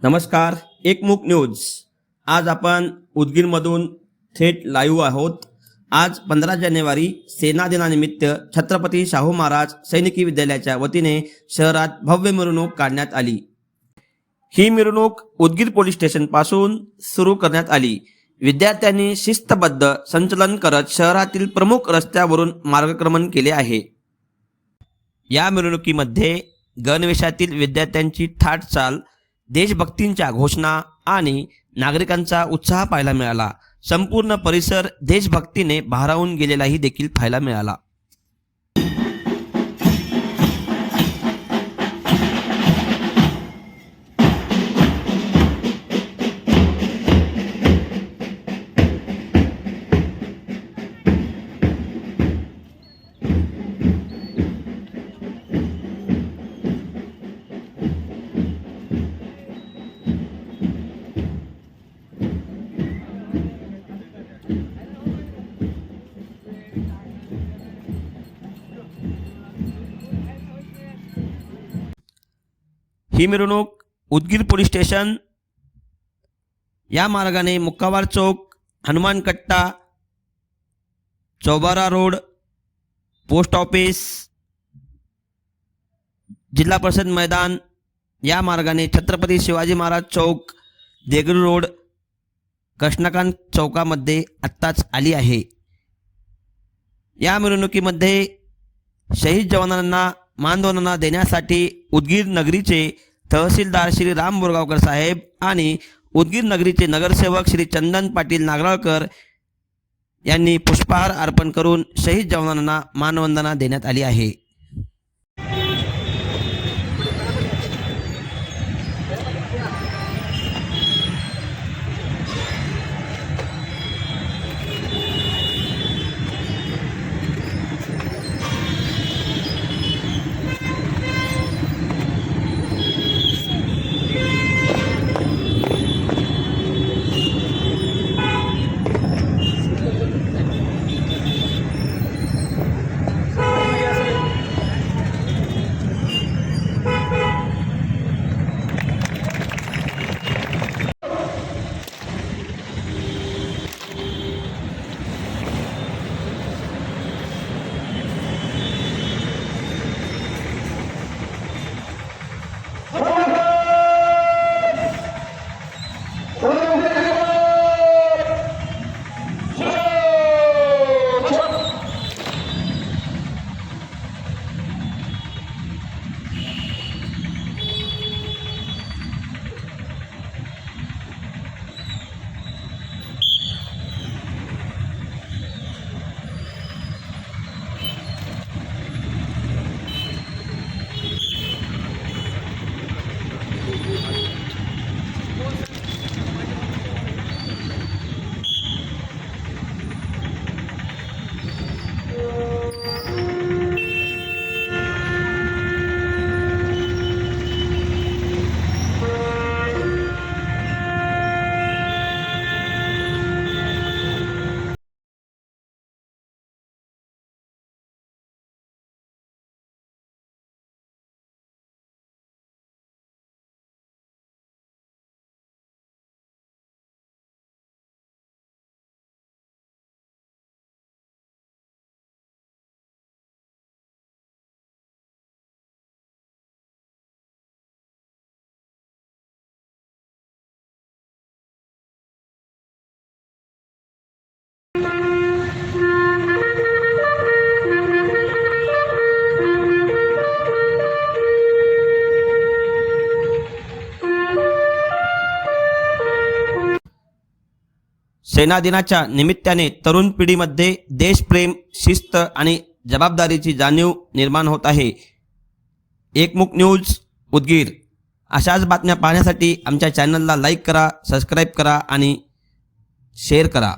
नमस्कार, एकमुख न्यूज। आज आपण उदगीरमधून थेट लाईव्ह आहोत। आज 15 जानेवारी सेना दिनानिमित्त छत्रपती शाहू महाराज सैनिकी विद्यालयाच्या वतीने शहरात भव्य मिरवणूक काढण्यात आली। ही मिरवणूक उदगीर पोलीस स्टेशन पासून सुरू करण्यात आली। विद्यार्थ्यांनी शिस्तबद्ध संचलन करत शहरातील प्रमुख रस्त्यावरून मार्गक्रमण केले आहे। या मिरवणुकीमध्ये गणवेशातील विद्यार्थ्यांची थाट चाल, देशभक्तींच्या घोषणा आणि नागरिकांचा उत्साह पाहायला मिळाला। संपूर्ण परिसर देशभक्तीने भारावून गेलेलाही देखील पाहायला मिळाला। ही मिरवणूक उदगीर पोलीस स्टेशन या मार्गाने मुक्कावार चौक, हनुमान कट्टा, चौबारा रोड, पोस्ट ऑफिस, जिल्हा परिषद मैदान या मार्गाने छत्रपती शिवाजी महाराज चौक, देगलूर रोड, कृष्णकांत चौकामध्ये आत्ताच आली आहे। या मिरवणुकीमध्ये शहीद जवानांना मानवंदना देण्यासाठी उदगीर नगरीचे तहसीलदार श्री राम बोरगावकर साहेब आणि उदगीर नगरीचे नगरसेवक श्री चंदन पाटील नागराळकर यांनी पुष्पहार अर्पण करून शहीद जवानांना मानवंदना देण्यात आली आहे। सेना दिनाच्या निमित्ताने तरुण पिढीमध्ये देशप्रेम, शिस्त आणि जबाबदारीची जाणीव निर्माण होत आहे। एकमुख न्यूज उदगीर। अशाच बातम्या पाहण्यासाठी आमच्या चॅनलला लाईक करा, सबस्क्राईब करा आणि शेअर करा।